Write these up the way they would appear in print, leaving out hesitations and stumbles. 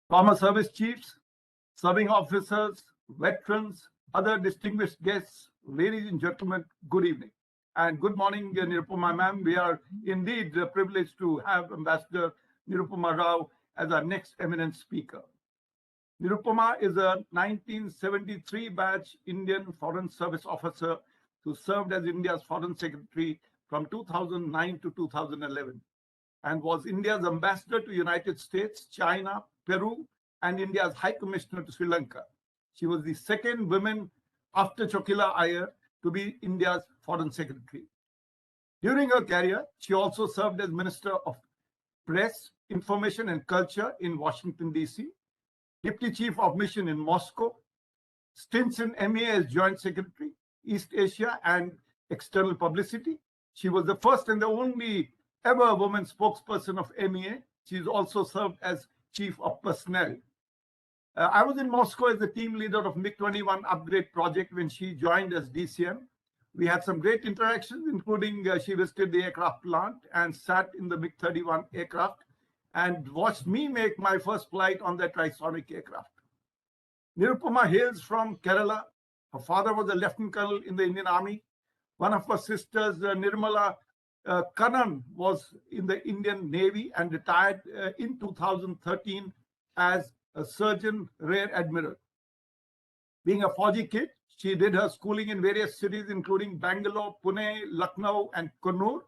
former service chiefs, serving officers, veterans, other distinguished guests, ladies and gentlemen, good evening. And good morning, Nirupama ma'am. We are indeed privileged to have Ambassador Nirupama Rao as our next eminent speaker. Nirupama is a 1973 batch Indian Foreign Service officer who served as India's Foreign Secretary from 2009 to 2011 and was India's ambassador to United States, China, Peru, and India's High Commissioner to Sri Lanka. She was the second woman after Chokila Iyer to be India's Foreign Secretary. During her career, she also served as Minister of Press, Information and Culture in Washington, D.C., Deputy Chief of Mission in Moscow, stints in MEA as Joint Secretary, East Asia and External Publicity. She was the first and the only ever woman spokesperson of MEA. She's also served as Chief of Personnel. I was in Moscow as the team leader of MiG-21 upgrade project when she joined as DCM. We had some great interactions, including she visited the aircraft plant and sat in the MiG-31 aircraft and watched me make my first flight on that trisonic aircraft. Nirupama hails from Kerala. Her father was a lieutenant colonel in the Indian Army. One of her sisters, Nirmala Kannan, was in the Indian Navy and retired in 2013 as a surgeon rear admiral. Being a Fauji kid, she did her schooling in various cities, including Bangalore, Pune, Lucknow, and Kannur.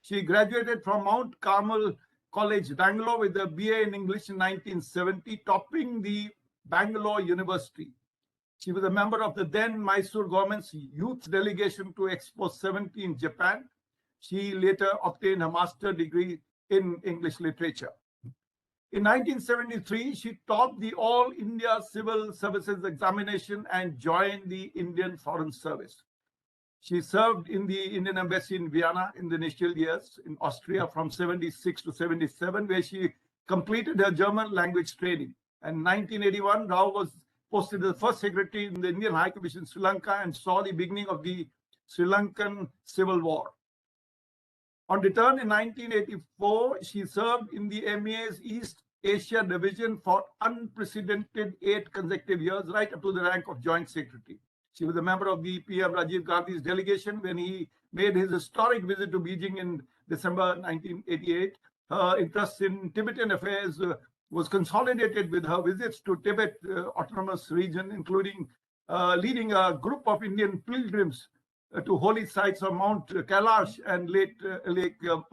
She graduated from Mount Carmel College, Bangalore, with a BA in English in 1970, topping the Bangalore University. She was a member of the then Mysore government's youth delegation to Expo 70 in Japan. She later obtained a master's degree in English literature. In 1973, she topped the All India Civil Services examination and joined the Indian Foreign Service. She served in the Indian Embassy in Vienna in the initial years, in Austria from 76 to 77, where she completed her German language training. And in 1981, Rao was posted as the first secretary in the Indian High Commission in Sri Lanka and saw the beginning of the Sri Lankan Civil War. On return in 1984, she served in the MEA's East Asia Division for unprecedented 8 consecutive years, right up to the rank of Joint Secretary. She was a member of the PM Rajiv Gandhi's delegation when he made his historic visit to Beijing in December 1988. Her interest in Tibetan affairs was consolidated with her visits to Tibet Autonomous Region, including leading a group of Indian pilgrims to holy sites on Mount Kailash and Lake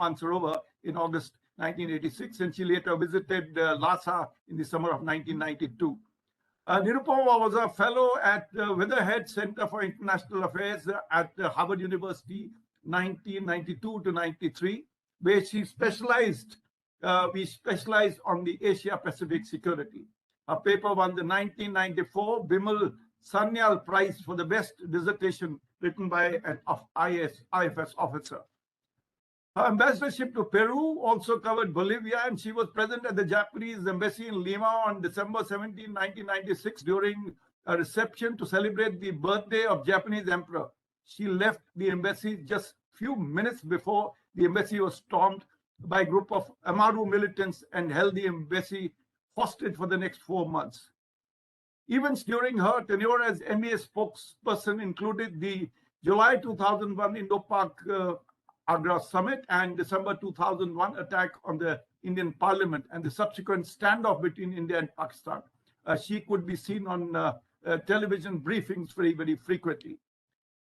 Mansarovar in August 1986, and she later visited Lhasa in the summer of 1992. Nirupama was a fellow at Weatherhead Center for International Affairs at Harvard University 1992 to 93, where she specialized. We specialized on the Asia-Pacific security. Her paper won the 1994 Bimal Sanyal Prize for the best dissertation written by an IFS officer. Her ambassadorship to Peru also covered Bolivia, and she was present at the Japanese embassy in Lima on December 17, 1996, during a reception to celebrate the birthday of Japanese Emperor. She left the embassy just few minutes before the embassy was stormed by a group of Amaru militants and held the embassy hostage for the next 4 months. Events during her tenure as MEA spokesperson included the July 2001 Indo-Pak Agra Summit and December 2001 attack on the Indian Parliament and the subsequent standoff between India and Pakistan. She could be seen on television briefings very, very frequently.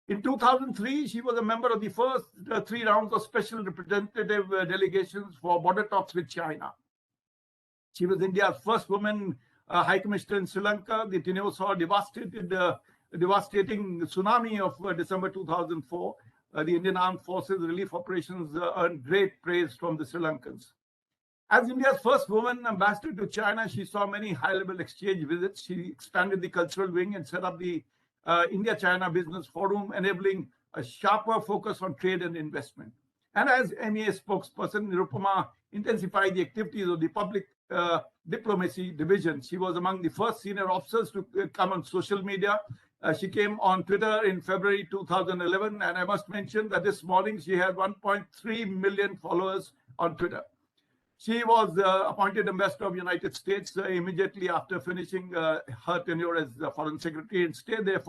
In 2003, she was a member of the first 3 rounds of special representative delegations for border talks with China. She was India's first woman High Commissioner in Sri Lanka. The tenure saw a devastating tsunami of December 2004. The Indian Armed Forces relief operations earned great praise from the Sri Lankans. As India's first woman ambassador to China, she saw many high-level exchange visits. She expanded the cultural wing and set up the India-China Business Forum, enabling a sharper focus on trade and investment. And as MEA spokesperson, Nirupama intensified the activities of the public diplomacy division. She was among the first senior officers to come on social media. She came on Twitter in February 2011, and I must mention that this morning she had 1.3 million followers on Twitter. She was appointed ambassador of the United States immediately after finishing her tenure as foreign secretary and stayed there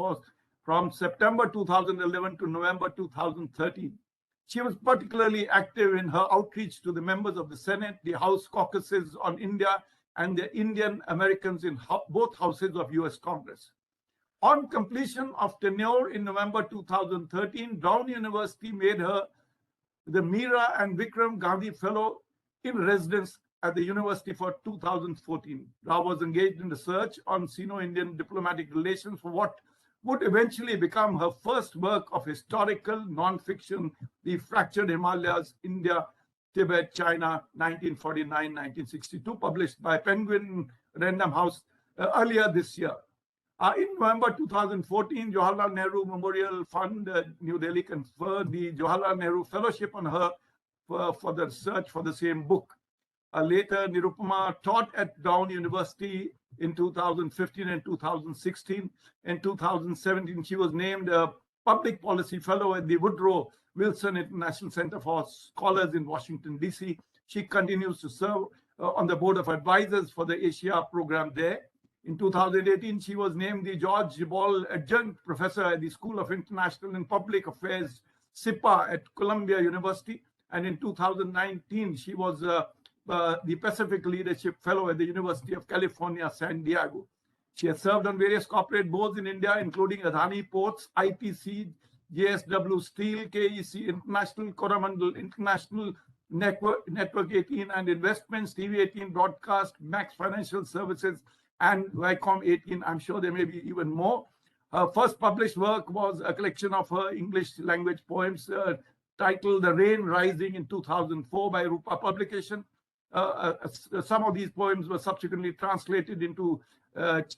from September 2011 to November 2013. She was particularly active in her outreach to the members of the Senate, the House caucuses on India, and the Indian Americans in both houses of US Congress. On completion of tenure in November 2013, Brown University made her the Meera and Vikram Gandhi Fellow in residence at the university for 2014. Rao was engaged in research on Sino-Indian diplomatic relations for what would eventually become her first work of historical non-fiction, The Fractured Himalayas, India, Tibet, China, 1949-1962, published by Penguin Random House earlier this year. In November 2014, Jawaharlal Nehru Memorial Fund, New Delhi, conferred the Jawaharlal Nehru Fellowship on her for the research for the same book. Later, Nirupama taught at Brown University in 2015 and 2016. In 2017, she was named a Public Policy Fellow at the Woodrow Wilson International Center for Scholars in Washington, D.C. She continues to serve on the Board of Advisors for the Asia program there. In 2018, she was named the George Ball Adjunct Professor at the School of International and Public Affairs, SIPA, at Columbia University. And in 2019, she was the Pacific Leadership Fellow at the University of California, San Diego. She has served on various corporate boards in India, including Adani Ports, ITC, JSW Steel, KEC International, Coromandel International, Network 18 and Investments, TV 18 Broadcast, Max Financial Services, and Viacom 18. I'm sure there may be even more. Her first published work was a collection of her English language poems titled The Rain Rising in 2004 by Rupa Publication. Some of these poems were subsequently translated into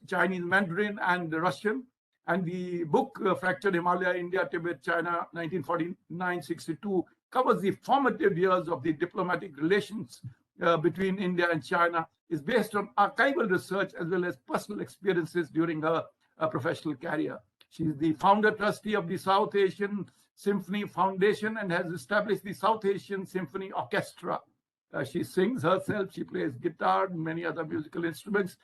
Chinese Mandarin and Russian. And the book, Fractured Himalaya, India, Tibet, China, 1949-62, covers the formative years of the diplomatic relations between India and China, is based on archival research as well as personal experiences during her professional career. She is the founder trustee of the South Asian Symphony Foundation and has established the South Asian Symphony Orchestra. She sings herself, she plays guitar and many other musical instruments.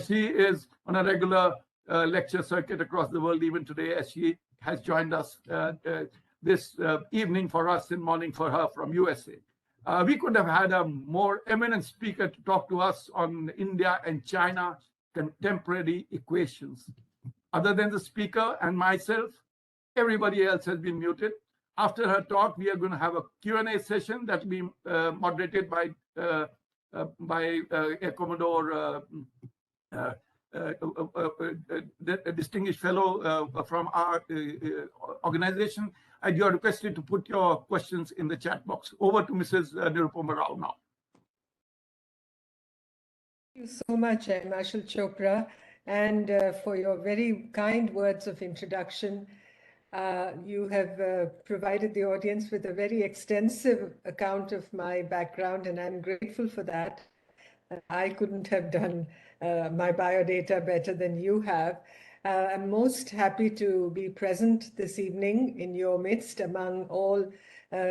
She is on a regular lecture circuit across the world even today, as she has joined us this evening for us and morning for her from USA. We could have had a more eminent speaker to talk to us on India and China contemporary equations. Other than the speaker and myself, everybody else has been muted. After her talk, we are going to have a Q&A session that will be moderated by a Commodore, a distinguished fellow from our organization. And you are requested to put your questions in the chat box. Over to Mrs. Nirupama Rao now. Thank you so much, Marshal Chopra, and for your very kind words of introduction. You have provided the audience with a very extensive account of my background, and I'm grateful for that. I couldn't have done my biodata better than you have. I'm most happy to be present this evening in your midst among all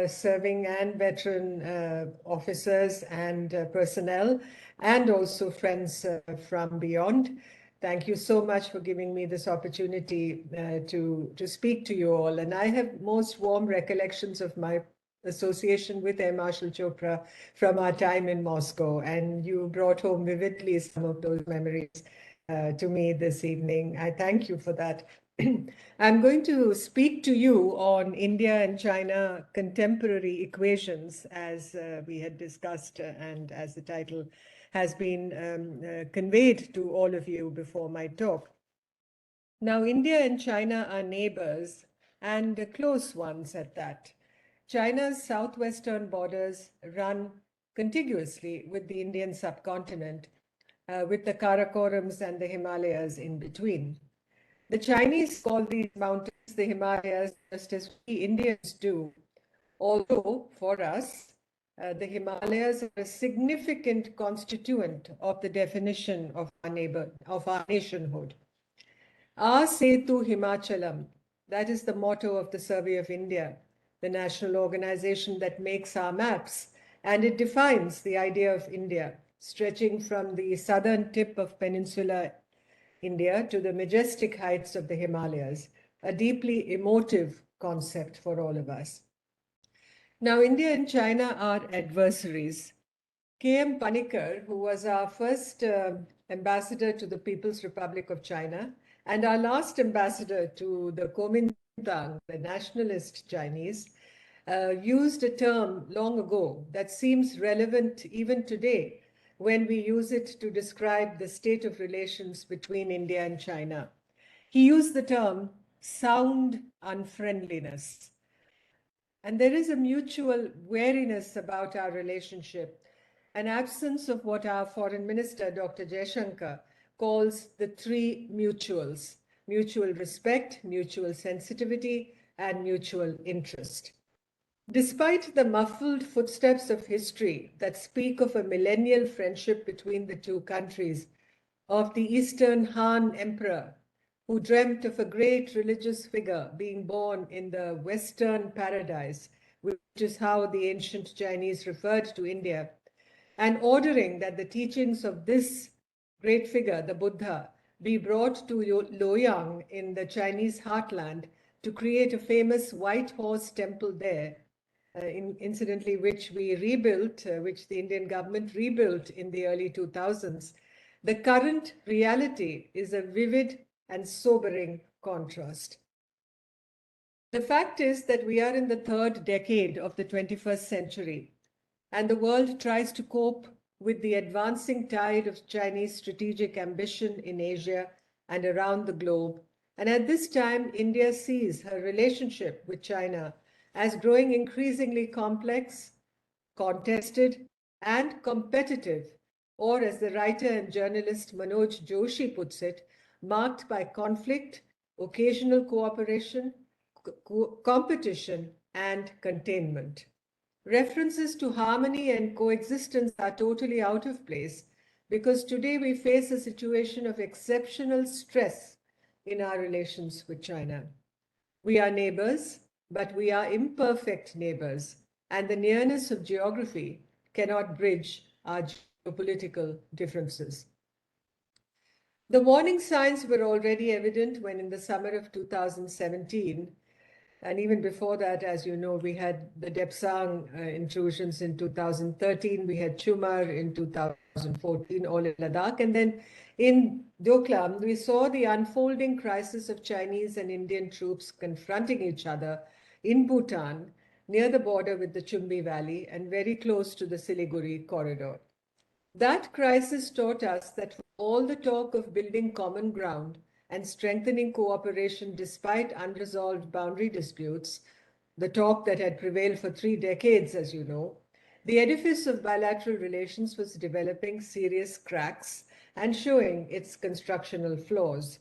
serving and veteran officers and personnel, and also friends from beyond. Thank you so much for giving me this opportunity to speak to you all. And I have most warm recollections of my association with Air Marshal Chopra from our time in Moscow. And you brought home vividly some of those memories to me this evening. I thank you for that. I'm going to speak to you on India and China contemporary equations, as we had discussed and as the title has been conveyed to all of you before my talk. Now, India and China are neighbors, and close ones at that. China's southwestern borders run contiguously with the Indian subcontinent, with the Karakorams and the Himalayas in between. The Chinese call these mountains the Himalayas, just as we Indians do, although for us, the Himalayas are a significant constituent of the definition of our nationhood. Our Setu Himachalam, that is the motto of the Survey of India, the national organization that makes our maps and it defines the idea of India, stretching from the southern tip of peninsular India to the majestic heights of the Himalayas, a deeply emotive concept for all of us. Now, India and China are adversaries. K.M. Panikkar, who was our first ambassador to the People's Republic of China and our last ambassador to the Kuomintang, the nationalist Chinese, used a term long ago that seems relevant even today when we use it to describe the state of relations between India and China. He used the term sound unfriendliness. And there is a mutual wariness about our relationship, an absence of what our foreign minister, Dr. Jaishankar, calls the three mutuals: mutual respect, mutual sensitivity, and mutual interest. Despite the muffled footsteps of history that speak of a millennial friendship between the two countries, of the Eastern Han Emperor, who dreamt of a great religious figure being born in the Western paradise, which is how the ancient Chinese referred to India, and ordering that the teachings of this great figure, the Buddha, be brought to Luoyang in the Chinese heartland to create a famous white horse temple there, incidentally, which we rebuilt, which the Indian government rebuilt in the early 2000s, the current reality is a vivid and sobering contrast. The fact is that we are in the third decade of the 21st century, and the world tries to cope with the advancing tide of Chinese strategic ambition in Asia and around the globe. And at this time, India sees her relationship with China as growing increasingly complex, contested, and competitive, or as the writer and journalist Manoj Joshi puts it, marked by conflict, occasional cooperation, competition, and containment. References to harmony and coexistence are totally out of place because today we face a situation of exceptional stress in our relations with China. We are neighbors, but we are imperfect neighbors, and the nearness of geography cannot bridge our geopolitical differences. The warning signs were already evident when in the summer of 2017, and even before that, as you know, we had the Depsang intrusions in 2013, we had Chumar in 2014, all in Ladakh, and then in Doklam, we saw the unfolding crisis of Chinese and Indian troops confronting each other in Bhutan, near the border with the Chumbi Valley and very close to the Siliguri corridor. That crisis taught us that for all the talk of building common ground and strengthening cooperation despite unresolved boundary disputes, the talk that had prevailed for 3 decades, as you know, the edifice of bilateral relations was developing serious cracks and showing its constructional flaws.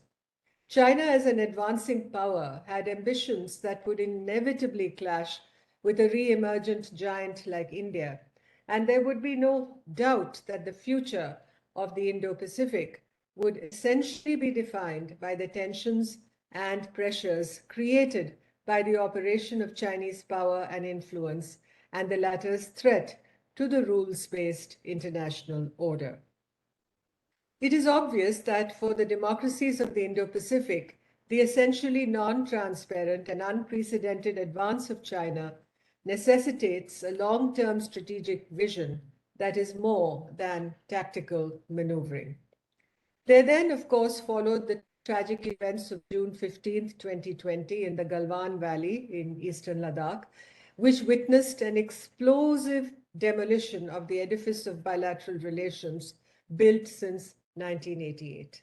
China, as an advancing power, had ambitions that would inevitably clash with a re-emergent giant like India, and there would be no doubt that the future of the Indo-Pacific would essentially be defined by the tensions and pressures created by the operation of Chinese power and influence and the latter's threat to the rules-based international order. It is obvious that for the democracies of the Indo-Pacific, the essentially non-transparent and unprecedented advance of China necessitates a long-term strategic vision that is more than tactical maneuvering. There then, of course, followed the tragic events of June 15, 2020 in the Galwan Valley in eastern Ladakh, which witnessed an explosive demolition of the edifice of bilateral relations built since 1988.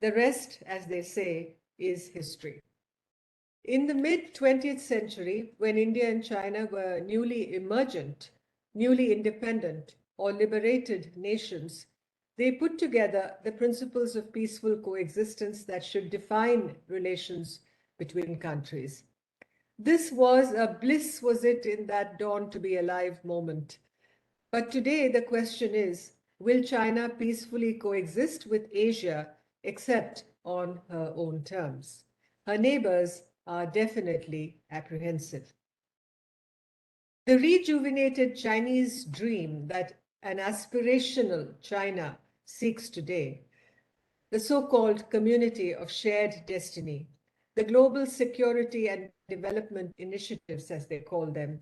The rest, as they say, is history. In the mid-20th century, when India and China were newly emergent, newly independent, or liberated nations, they put together the principles of peaceful coexistence that should define relations between countries. This was a bliss, was it, in that dawn to be alive moment. But today the question is, will China peacefully coexist with Asia except on her own terms? Her neighbors are definitely apprehensive. The rejuvenated Chinese dream that an aspirational China seeks today, the so-called community of shared destiny, the global security and development initiatives, as they call them,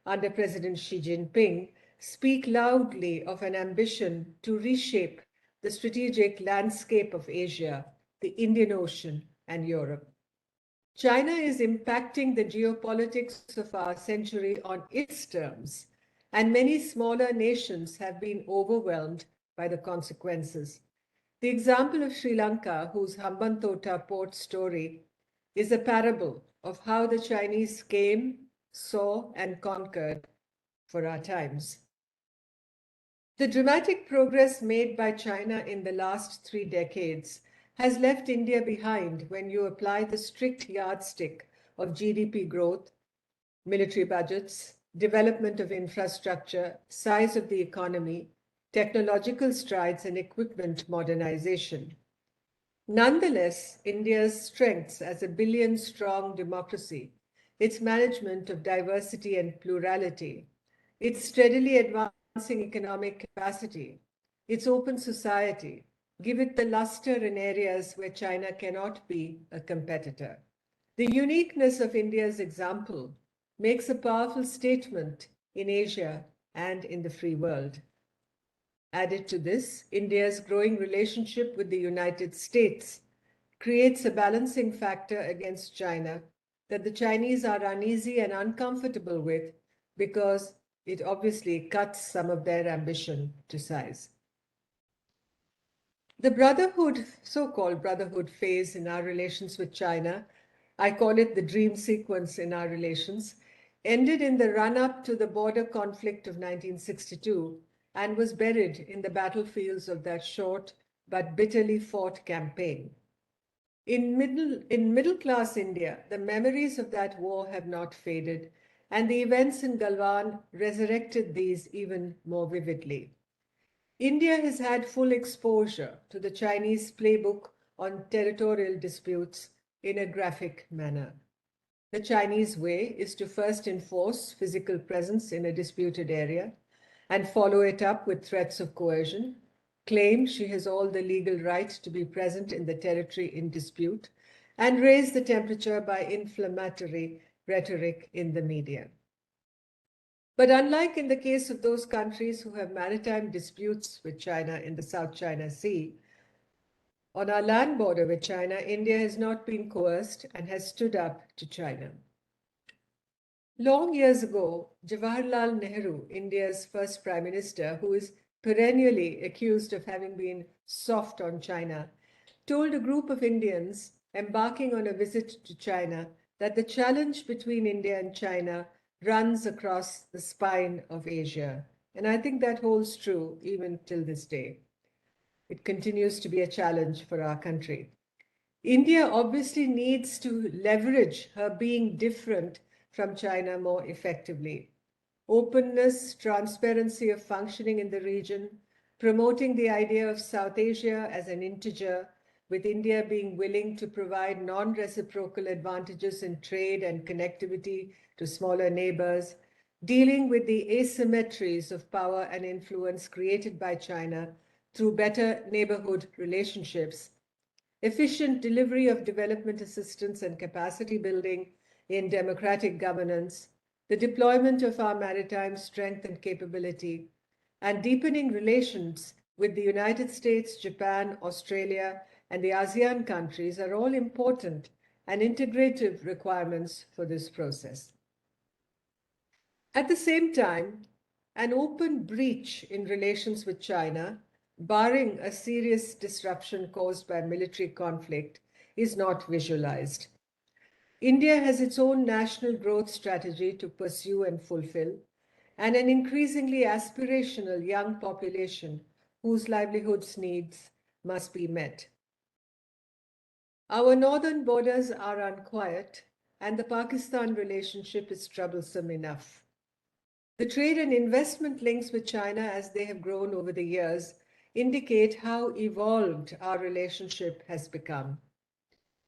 under President Xi Jinping, speak loudly of an ambition to reshape the strategic landscape of Asia, the Indian Ocean, and Europe. China is impacting the geopolitics of our century on its terms, and many smaller nations have been overwhelmed by the consequences. The example of Sri Lanka, whose Hambantota port story is a parable of how the Chinese came, saw, and conquered for our times. The dramatic progress made by China in the last 3 decades has left India behind when you apply the strict yardstick of GDP growth, military budgets, development of infrastructure, size of the economy, technological strides, and equipment modernization. Nonetheless, India's strengths as a billion-strong democracy, its management of diversity and plurality, its steadily advancing economic capacity, its open society, give it the luster in areas where China cannot be a competitor. The uniqueness of India's example makes a powerful statement in Asia and in the free world. Added to this, India's growing relationship with the United States creates a balancing factor against China that the Chinese are uneasy and uncomfortable with because it obviously cuts some of their ambition to size. The brotherhood, so-called brotherhood phase in our relations with China, I call it the dream sequence in our relations, ended in the run-up to the border conflict of 1962 and was buried in the battlefields of that short but bitterly fought campaign. In middle-class India, the memories of that war have not faded, and the events in Galwan resurrected these even more vividly. India has had full exposure to the Chinese playbook on territorial disputes in a graphic manner. The Chinese way is to first enforce physical presence in a disputed area and follow it up with threats of coercion, claim she has all the legal right to be present in the territory in dispute, and raise the temperature by inflammatory rhetoric in the media. But unlike in the case of those countries who have maritime disputes with China in the South China Sea, on our land border with China, India has not been coerced and has stood up to China. Long years ago, Jawaharlal Nehru, India's first Prime Minister, who is perennially accused of having been soft on China, told a group of Indians embarking on a visit to China that the challenge between India and China runs across the spine of Asia. And I think that holds true even till this day. It continues to be a challenge for our country. India obviously needs to leverage her being different from China more effectively. Openness, transparency of functioning in the region, promoting the idea of South Asia as an integer, with India being willing to provide non-reciprocal advantages in trade and connectivity to smaller neighbors, dealing with the asymmetries of power and influence created by China through better neighborhood relationships, efficient delivery of development assistance and capacity building in democratic governance, the deployment of our maritime strength and capability, and deepening relations with the United States, Japan, Australia, and the ASEAN countries are all important and integrative requirements for this process. At the same time, an open breach in relations with China, barring a serious disruption caused by military conflict, is not visualized. India has its own national growth strategy to pursue and fulfill, and an increasingly aspirational young population whose livelihoods needs must be met. Our northern borders are unquiet, and the Pakistan relationship is troublesome enough. The trade and investment links with China, as they have grown over the years, indicate how evolved our relationship has become.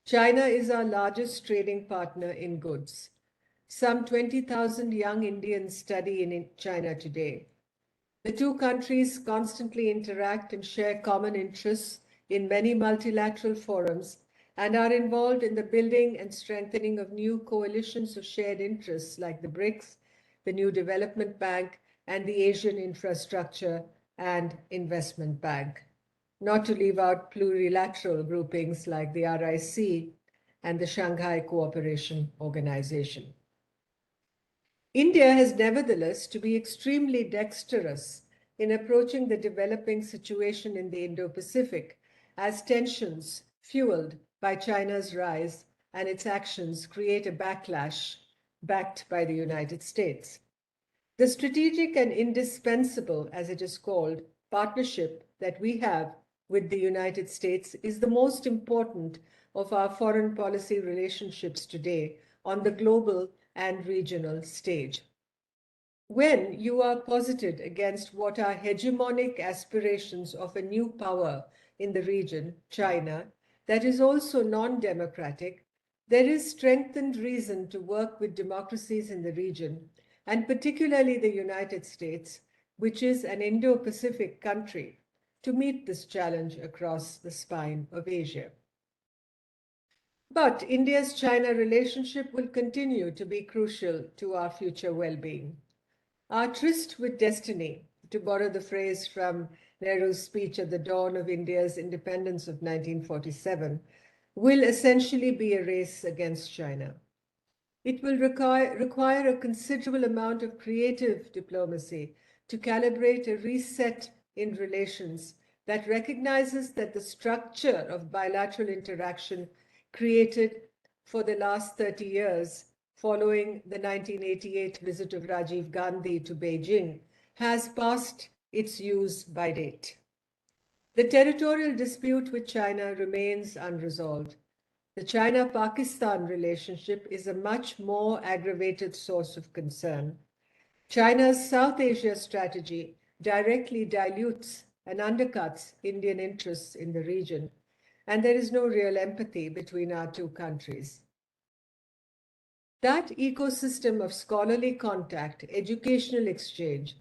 China is our largest trading partner in goods. some 20,000 young Indians study in China today. The two countries constantly interact and share common interests in many multilateral forums and are involved in the building and strengthening of new coalitions of shared interests like the BRICS, the New Development Bank, and the Asian Infrastructure and Investment Bank, not to leave out plurilateral groupings like the RIC and the Shanghai Cooperation Organization. India has nevertheless to be extremely dexterous in approaching the developing situation in the Indo-Pacific as tensions fueled by China's rise and its actions create a backlash backed by the United States. The strategic and indispensable, as it is called, partnership that we have with the United States is the most important of our foreign policy relationships today on the global and regional stage. When you are posited against what are hegemonic aspirations of a new power in the region, China, that is also non-democratic, there is strengthened reason to work with democracies in the region, and particularly the United States, which is an Indo-Pacific country, to meet this challenge across the spine of Asia. But India's China relationship will continue to be crucial to our future well-being. Our tryst with destiny, to borrow the phrase from Nehru's speech at the dawn of India's independence of 1947, will essentially be a race against China. It will require a considerable amount of creative diplomacy to calibrate a reset in relations that recognizes that the structure of bilateral interaction created for the last 30 years following the 1988 visit of Rajiv Gandhi to Beijing has passed its use by date. The territorial dispute with China remains unresolved. The China-Pakistan relationship is a much more aggravated source of concern. China's South Asia strategy directly dilutes and undercuts Indian interests in the region, and there is no real empathy between our two countries. That ecosystem of scholarly contact, educational exchange,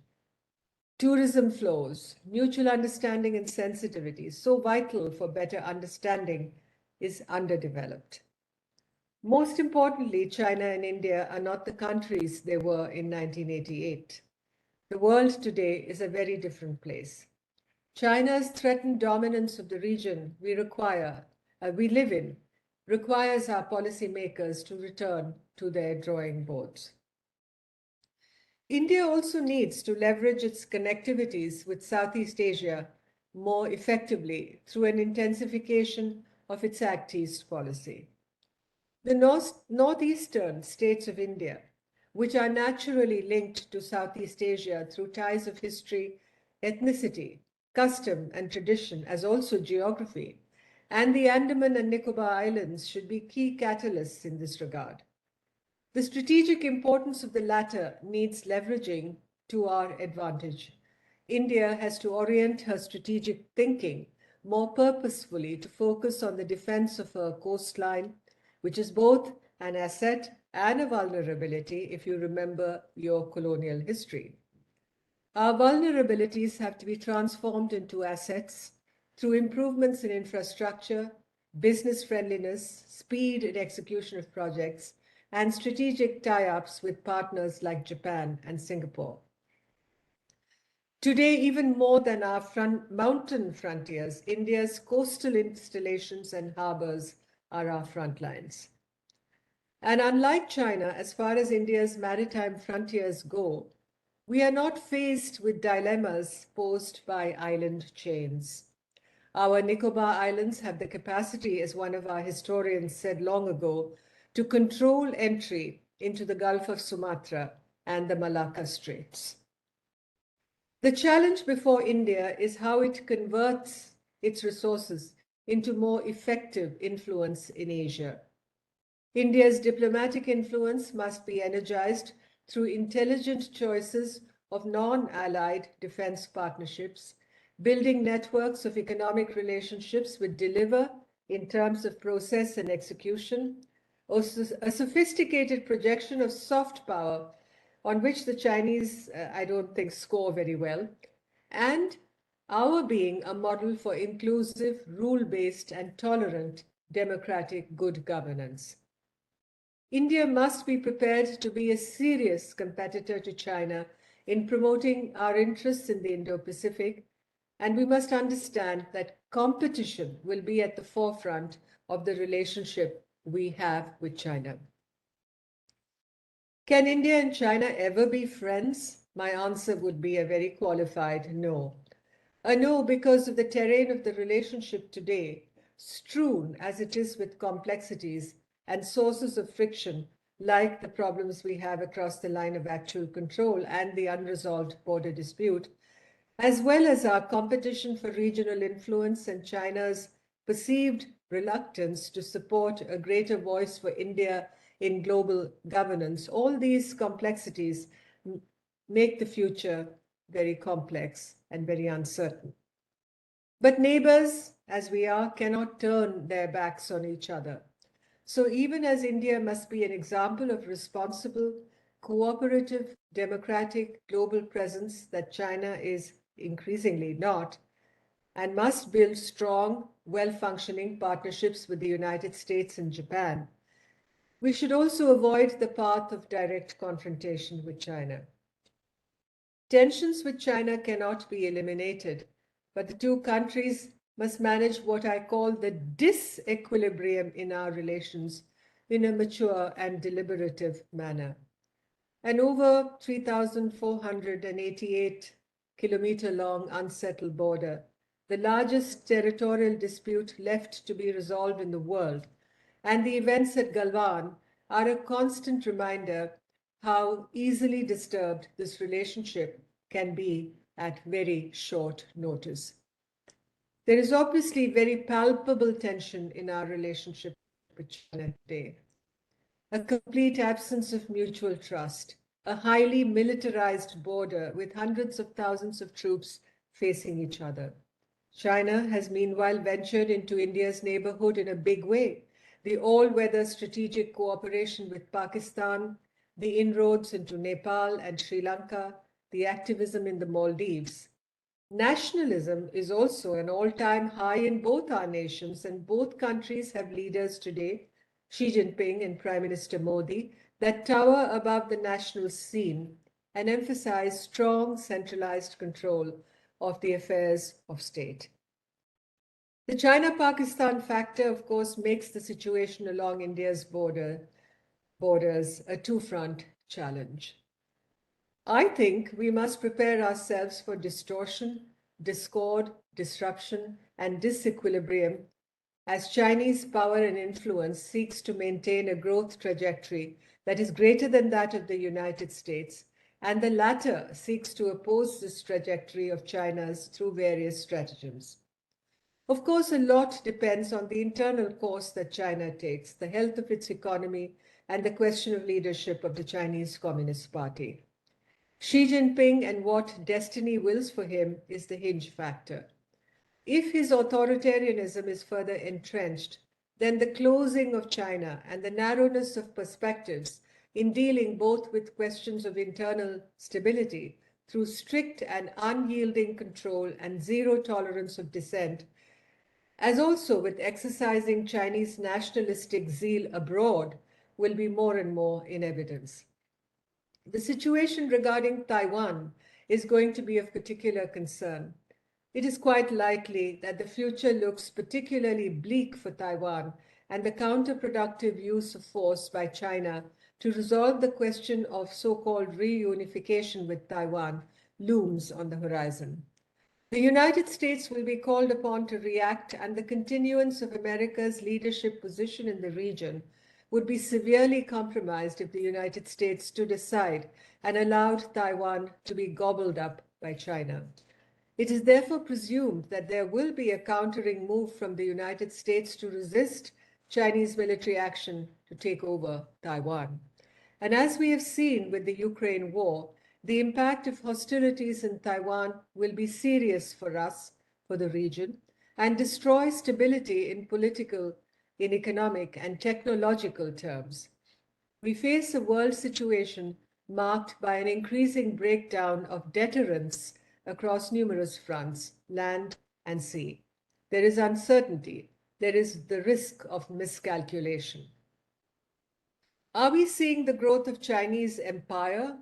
tourism flows, mutual understanding and sensitivity, so vital for better understanding, is underdeveloped. Most importantly, China and India are not the countries they were in 1988. The world today is a very different place. China's threatened dominance of the region we live in requires our policymakers to return to their drawing boards. India also needs to leverage its connectivities with Southeast Asia more effectively through an intensification of its Act East policy. The northeastern states of India, which are naturally linked to Southeast Asia through ties of history, ethnicity, custom and tradition, as also geography, and the Andaman and Nicobar Islands should be key catalysts in this regard. The strategic importance of the latter needs leveraging to our advantage. India has to orient her strategic thinking more purposefully to focus on the defense of her coastline, which is both an asset and a vulnerability if you remember your colonial history. Our vulnerabilities have to be transformed into assets through improvements in infrastructure, business friendliness, speed in execution of projects, and strategic tie-ups with partners like Japan and Singapore. Today, even more than our mountain frontiers, India's coastal installations and harbors are our front lines. And unlike China, as far as India's maritime frontiers go, we are not faced with dilemmas posed by island chains. Our Nicobar Islands have the capacity, as one of our historians said long ago, to control entry into the Gulf of Sumatra and the Malacca Straits. The challenge before India is how it converts its resources into more effective influence in Asia. India's diplomatic influence must be energized through intelligent choices of non-allied defense partnerships, building networks of economic relationships which deliver in terms of process and execution, or a sophisticated projection of soft power on which the Chinese, I don't think, score very well, and our being a model for inclusive, rule-based, and tolerant democratic good governance. India must be prepared to be a serious competitor to China in promoting our interests in the Indo-Pacific, and we must understand that competition will be at the forefront of the relationship we have with China. Can India and China ever be friends? My answer would be a very qualified no. A no because of the terrain of the relationship today, strewn as it is with complexities and sources of friction, like the problems we have across the line of actual control and the unresolved border dispute, as well as our competition for regional influence and China's perceived reluctance to support a greater voice for India in global governance. All these complexities make the future very complex and very uncertain. But neighbors, as we are, cannot turn their backs on each other. So even as India must be an example of responsible, cooperative, democratic global presence that China is increasingly not, and must build strong, well-functioning partnerships with the United States and Japan, we should also avoid the path of direct confrontation with China. Tensions with China cannot be eliminated, but the two countries must manage what I call the disequilibrium in our relations in a mature and deliberative manner. An over 3,488-kilometer long unsettled border, the largest territorial dispute left to be resolved in the world, and the events at Galwan are a constant reminder how easily disturbed this relationship can be at very short notice. There is obviously very palpable tension in our relationship with China today. A complete absence of mutual trust, a highly militarized border with hundreds of thousands of troops facing each other. China has meanwhile ventured into India's neighborhood in a big way. The all-weather strategic cooperation with Pakistan, the inroads into Nepal and Sri Lanka, the activism in the Maldives. Nationalism is also an all-time high in both our nations, and both countries have leaders today, Xi Jinping and Prime Minister Modi, that tower above the national scene and emphasize strong centralized control of the affairs of state. The China-Pakistan factor, of course, makes the situation along India's borders a two-front challenge. I think we must prepare ourselves for distortion, discord, disruption, and disequilibrium as Chinese power and influence seeks to maintain a growth trajectory that is greater than that of the United States, and the latter seeks to oppose this trajectory of China's through various stratagems. Of course, a lot depends on the internal course that China takes, the health of its economy, and the question of leadership of the Chinese Communist Party. Xi Jinping and what destiny wills for him is the hinge factor. If his authoritarianism is further entrenched, then the closing of China and the narrowness of perspectives in dealing both with questions of internal stability through strict and unyielding control and zero tolerance of dissent, as also with exercising Chinese nationalistic zeal abroad, will be more and more in evidence. The situation regarding Taiwan is going to be of particular concern. It is quite likely that the future looks particularly bleak for Taiwan, and the counterproductive use of force by China to resolve the question of so-called reunification with Taiwan looms on the horizon. The United States will be called upon to react, and the continuance of America's leadership position in the region would be severely compromised if the United States stood aside and allowed Taiwan to be gobbled up by China. It is therefore presumed that there will be a countering move from the United States to resist Chinese military action to take over Taiwan. And as we have seen with the Ukraine war, the impact of hostilities in Taiwan will be serious for us, for the region, and destroy stability in political in economic and technological terms. We face a world situation marked by an increasing breakdown of deterrence across numerous fronts, land and sea. There is uncertainty. There is the risk of miscalculation. Are we seeing the growth of Chinese empire?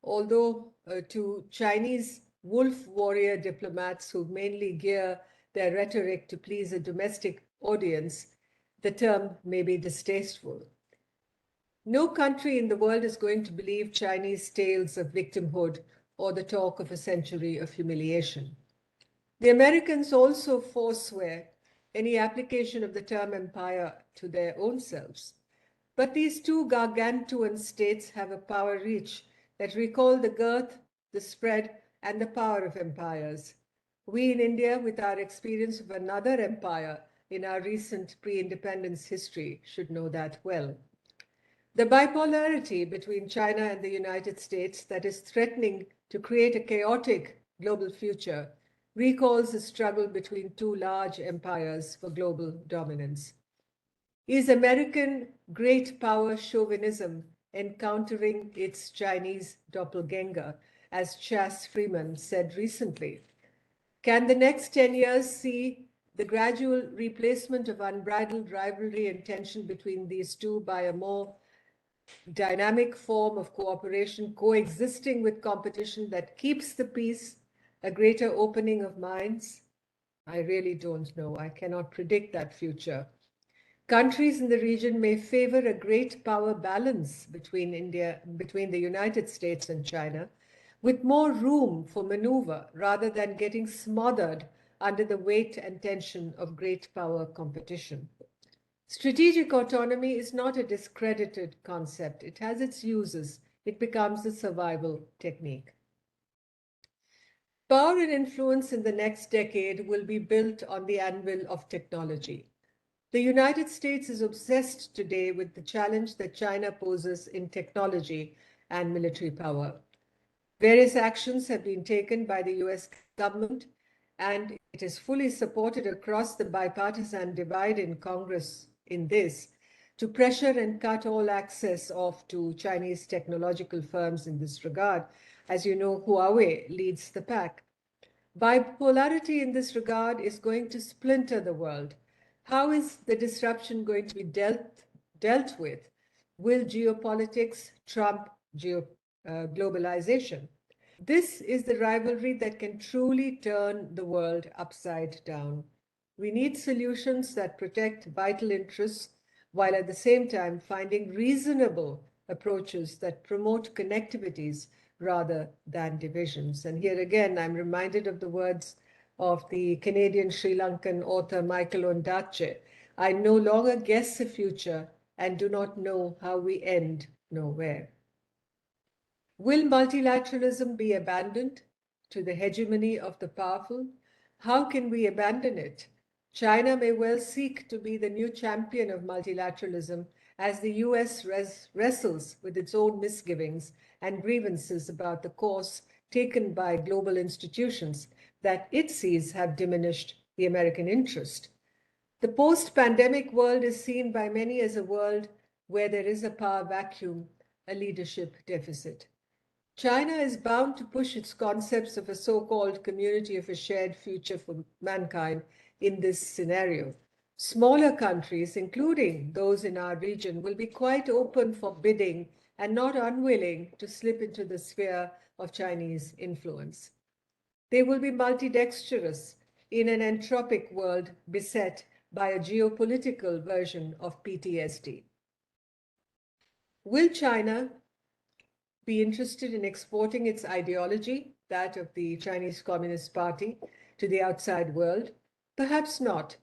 Although to Chinese wolf warrior diplomats who mainly gear their rhetoric to please a domestic audience, the term may be distasteful. No country in the world is going to believe Chinese tales of victimhood or the talk of a century of humiliation. The Americans also forswear any application of the term empire to their own selves. But these two gargantuan states have a power reach that recall the girth, the spread, and the power of empires. We in India, with our experience of another empire in our recent pre-independence history, should know that well. The bipolarity between China and the United States that is threatening to create a chaotic global future recalls the struggle between two large empires for global dominance. Is American great power chauvinism encountering its Chinese doppelganger, as Chas Freeman said recently? Can the next 10 years see the gradual replacement of unbridled rivalry and tension between these two by a more dynamic form of cooperation coexisting with competition that keeps the peace, a greater opening of minds? I really don't know. I cannot predict that future. Countries in the region may favor a great power balance between the United States and China, with more room for maneuver rather than getting smothered under the weight and tension of great power competition. Strategic autonomy is not a discredited concept. It has its uses. It becomes a survival technique. Power and influence in the next decade will be built on the anvil of technology. The United States is obsessed today with the challenge that China poses in technology and military power. Various actions have been taken by the US government, and it is fully supported across the bipartisan divide in Congress in this, to pressure and cut all access off to Chinese technological firms in this regard. As you know, Huawei leads the pack. Bipolarity in this regard is going to splinter the world. How is the disruption going to be dealt with? Will geopolitics trump globalization? This is the rivalry that can truly turn the world upside down. We need solutions that protect vital interests while at the same time finding reasonable approaches that promote connectivities rather than divisions. And here again, I'm reminded of the words of the Canadian Sri Lankan author Michael Ondaatje. I no longer guess the future and do not know how we end nowhere. Will multilateralism be abandoned to the hegemony of the powerful? How can we abandon it? China may well seek to be the new champion of multilateralism as the US wrestles with its own misgivings and grievances about the course taken by global institutions that it sees have diminished the American interest. The post-pandemic world is seen by many as a world where there is a power vacuum, a leadership deficit. China is bound to push its concepts of a so-called community of a shared future for mankind in this scenario. Smaller countries, including those in our region, will be quite open for bidding and not unwilling to slip into the sphere of Chinese influence. They will be multidexterous in an entropic world beset by a geopolitical version of PTSD. Will China be interested in exporting its ideology, that of the Chinese Communist Party, to the outside world? Perhaps not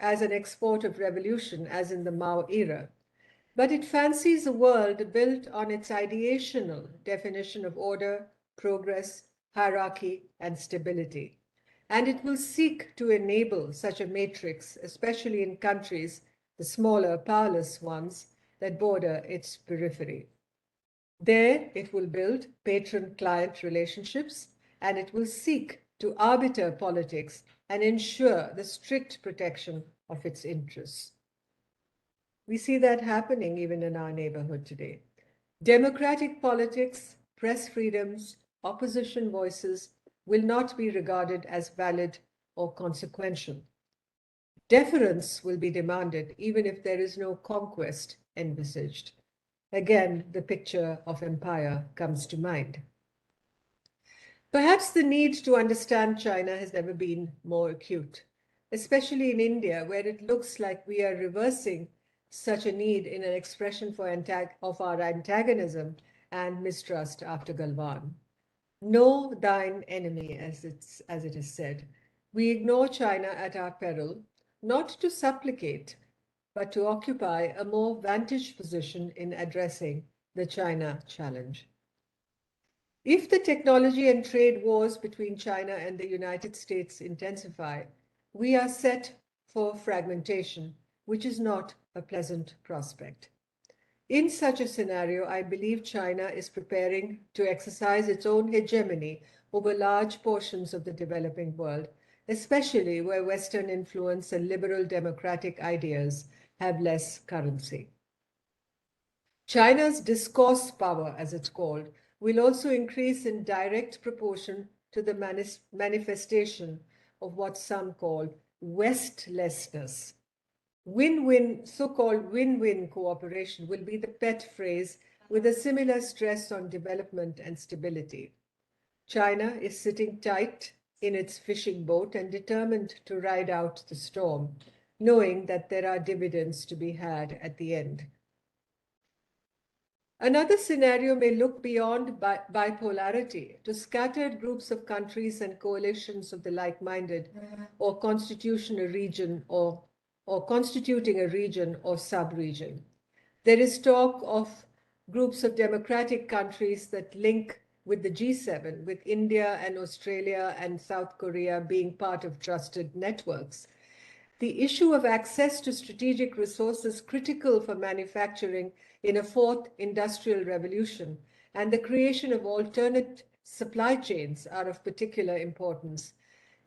as an export of revolution as in the Mao era, but it fancies a world built on its ideational definition of order, progress, hierarchy, and stability. And it will seek to enable such a matrix, especially in countries, the smaller, powerless ones, that border its periphery. There, it will build patron-client relationships, and it will seek to arbiter politics and ensure the strict protection of its interests. We see that happening even in our neighborhood today. Democratic politics, press freedoms, opposition voices will not be regarded as valid or consequential. Deference will be demanded even if there is no conquest envisaged. Again, the picture of empire comes to mind. Perhaps the need to understand China has never been more acute, especially in India, where it looks like we are reversing such a need in an expression of our antagonism and mistrust after Galwan. Know thine enemy, as it is said. We ignore China at our peril, not to supplicate, but to occupy a more vantage position in addressing the China challenge. If the technology and trade wars between China and the United States intensify, we are set for fragmentation, which is not a pleasant prospect. In such a scenario, I believe China is preparing to exercise its own hegemony over large portions of the developing world, especially where Western influence and liberal democratic ideas have less currency. China's discourse power, as it's called, will also increase in direct proportion to the manifestation of what some call Westlessness. Win-win, so-called win-win cooperation will be the pet phrase with a similar stress on development and stability. China is sitting tight in its fishing boat and determined to ride out the storm, knowing that there are dividends to be had at the end. Another scenario may look beyond bipolarity to scattered groups of countries and coalitions of the like-minded, or constituting a region or sub-region. There is talk of groups of democratic countries that link with the G7, with India and Australia and South Korea being part of trusted networks. The issue of access to strategic resources critical for manufacturing in a fourth industrial revolution and the creation of alternate supply chains are of particular importance.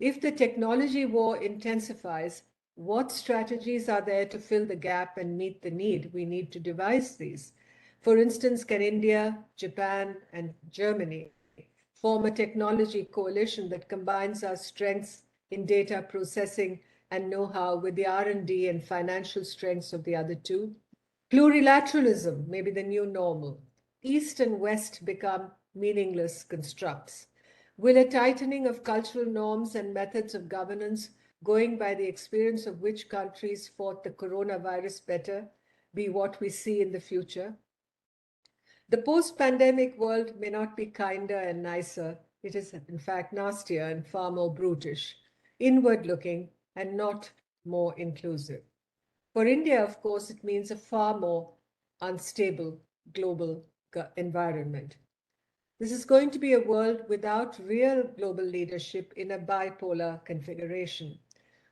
If the technology war intensifies, what strategies are there to fill the gap and meet the need? We need to devise these. For instance, can India, Japan, and Germany form a technology coalition that combines our strengths in data processing and know-how with the R&D and financial strengths of the other two? Plurilateralism may be the new normal. East and West become meaningless constructs. Will a tightening of cultural norms and methods of governance, going by the experience of which countries fought the coronavirus better, be what we see in the future? The post-pandemic world may not be kinder and nicer. It is, in fact, nastier and far more brutish, inward-looking, and not more inclusive. For India, of course, it means a far more unstable global environment. This is going to be a world without real global leadership in a bipolar configuration.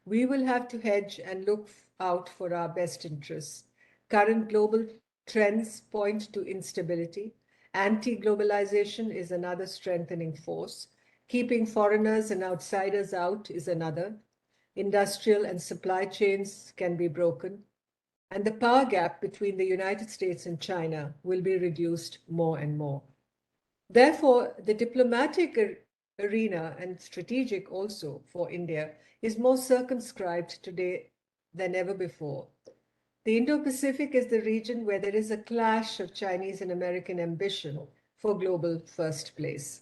We will have to hedge and look out for our best interests. Current global trends point to instability. Anti-globalization is another strengthening force. Keeping foreigners and outsiders out is another. Industrial and supply chains can be broken, and the power gap between the United States and China will be reduced more and more. Therefore, the diplomatic arena and strategic also for India is more circumscribed today than ever before. The Indo-Pacific is the region where there is a clash of Chinese and American ambition for global first place.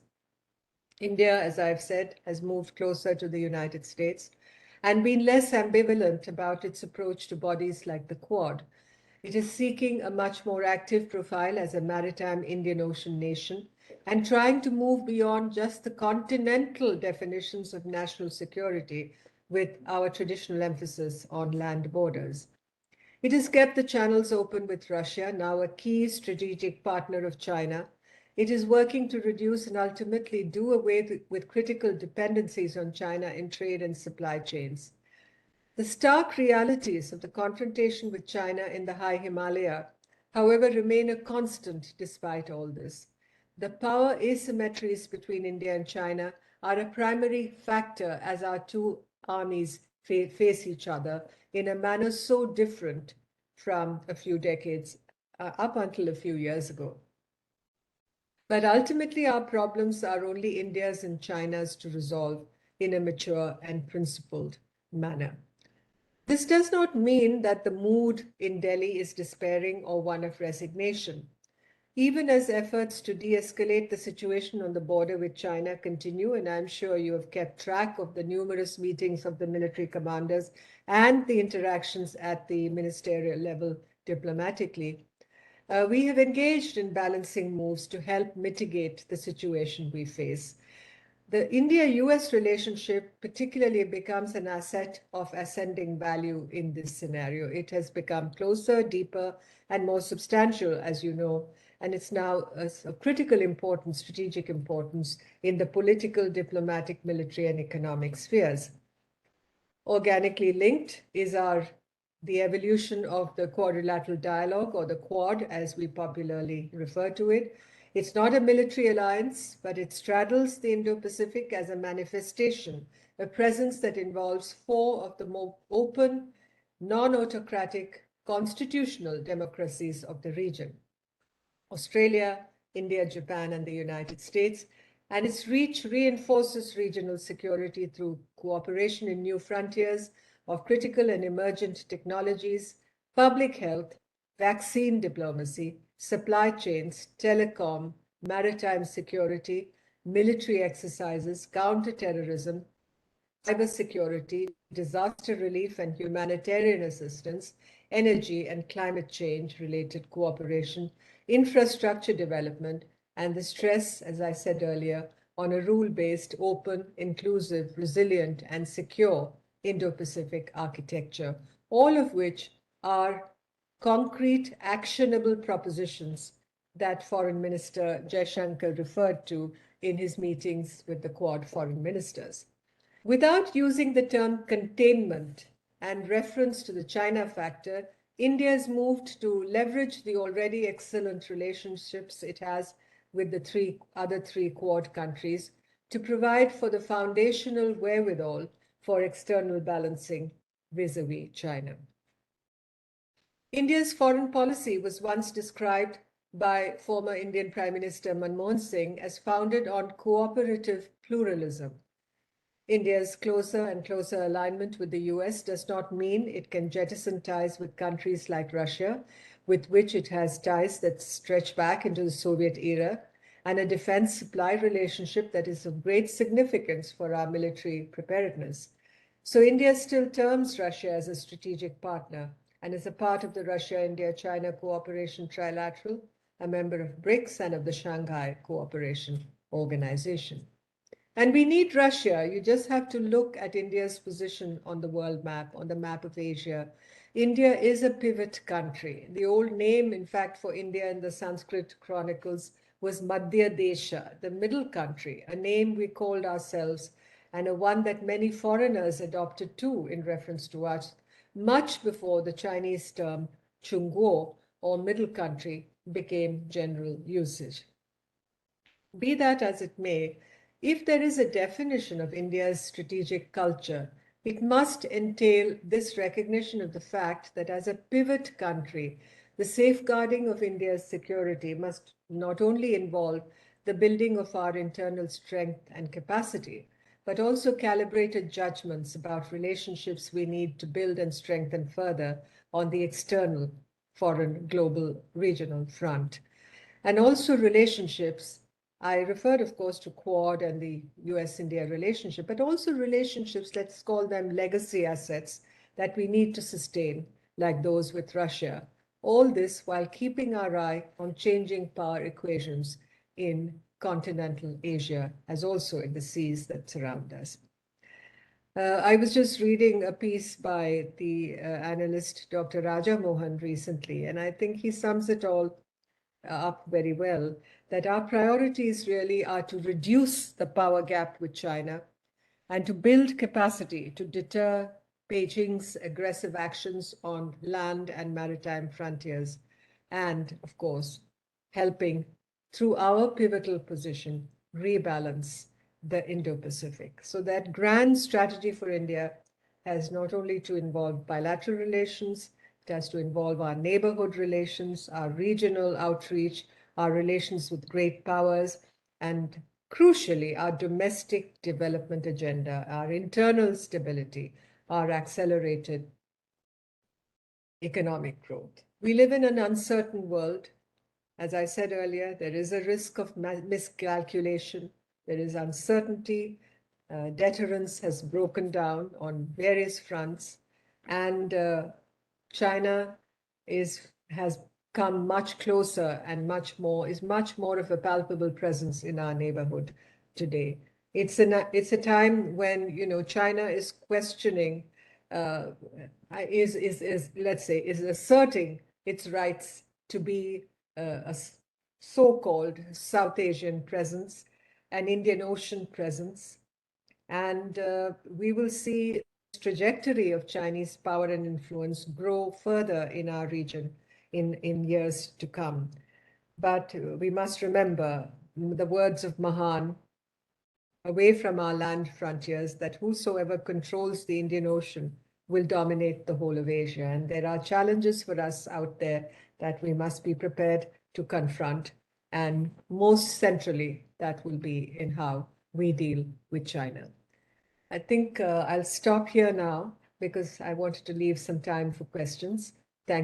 India, as I've said, has moved closer to the United States and been less ambivalent about its approach to bodies like the Quad. It is seeking a much more active profile as a maritime Indian Ocean nation and trying to move beyond just the continental definitions of national security with our traditional emphasis on land borders. It has kept the channels open with Russia, now a key strategic partner of China. It is working to reduce and ultimately do away with critical dependencies on China in trade and supply chains. The stark realities of the confrontation with China in the high Himalaya, however, remain a constant despite all this. The power asymmetries between India and China are a primary factor as our two armies face each other in a manner so different from a few decades up until a few years ago. But ultimately, our problems are only India's and China's to resolve in a mature and principled manner. This does not mean that the mood in Delhi is despairing or one of resignation. Even as efforts to de-escalate the situation on the border with China continue, and I'm sure you have kept track of the numerous meetings of the military commanders and the interactions at the ministerial level diplomatically, we have engaged in balancing moves to help mitigate the situation we face. The India-US relationship particularly becomes an asset of ascending value in this scenario. It has become closer, deeper, and more substantial, as you know, and it's now of critical importance, strategic importance in the political, diplomatic, military, and economic spheres. Organically linked is the evolution of the quadrilateral dialogue, or the Quad, as we popularly refer to it. It's not a military alliance, but it straddles the Indo-Pacific as a manifestation, a presence that involves four of the more open, non-autocratic, constitutional democracies of the region: Australia, India, Japan, and the United States. And its reach reinforces regional security through cooperation in new frontiers of critical and emergent technologies, public health, vaccine diplomacy, supply chains, telecom, maritime security, military exercises, counterterrorism, cybersecurity, disaster relief and humanitarian assistance, energy and climate change-related cooperation, infrastructure development, and the stress, as I said earlier, on a rule-based, open, inclusive, resilient, and secure Indo-Pacific architecture, all of which are concrete, actionable propositions that Foreign Minister Jaishankar referred to in his meetings with the Quad foreign ministers. Without using the term containment and reference to the China factor, India has moved to leverage the already excellent relationships it has with the other three Quad countries to provide for the foundational wherewithal for external balancing vis-a-vis China. India's foreign policy was once described by former Indian Prime Minister Manmohan Singh as founded on cooperative pluralism. India's closer and closer alignment with the US does not mean it can jettison ties with countries like Russia, with which it has ties that stretch back into the Soviet era, and a defense supply relationship that is of great significance for our military preparedness. So India still terms Russia as a strategic partner and is a part of the Russia-India-China Cooperation Trilateral, a member of BRICS and of the Shanghai Cooperation Organization. And we need Russia. You just have to look at India's position on the world map, on the map of Asia. India is a pivot country. The old name, in fact, for India in the Sanskrit chronicles was Madhya Desha, the middle country, a name we called ourselves and a one that many foreigners adopted too in reference to us, much before the Chinese term Chungguo, or middle country, became general usage. Be that as it may, if there is a definition of India's strategic culture, it must entail this recognition of the fact that as a pivot country, the safeguarding of India's security must not only involve the building of our internal strength and capacity, but also calibrated judgments about relationships we need to build and strengthen further on the external, foreign, global, regional front. And also relationships, I referred, of course, to Quad and the US-India relationship, but also relationships, let's call them legacy assets, that we need to sustain, like those with Russia. All this while keeping our eye on changing power equations in continental Asia, as also in the seas that surround us. I was just reading a piece by the analyst Dr. Raja Mohan recently, and I think he sums it all up very well, that our priorities really are to reduce the power gap with China and to build capacity to deter Beijing's aggressive actions on land and maritime frontiers, and, of course, helping, through our pivotal position, rebalance the Indo-Pacific. So that grand strategy for India has not only to involve bilateral relations, It has to involve our neighborhood relations, our regional outreach, our relations with great powers, and crucially, our domestic development agenda, our internal stability, our accelerated economic growth. We live in an uncertain world. As I said earlier, there is a risk of miscalculation. There is uncertainty. Deterrence has broken down on various fronts, and China has come much closer and is much more of a palpable presence in our neighborhood today. It's a time when China is questioning, let's say, is asserting its rights to be a so-called South Asian presence, an Indian Ocean presence, and we will see this trajectory of Chinese power and influence grow further in our region in years to come. But we must remember the words of Mahan, away from our land frontiers, that whosoever controls the Indian Ocean will dominate the whole of Asia. And there are challenges for us out there that we must be prepared to confront. And most centrally, that will be in how we deal with China. I think I'll stop here now because I wanted to leave some time for questions.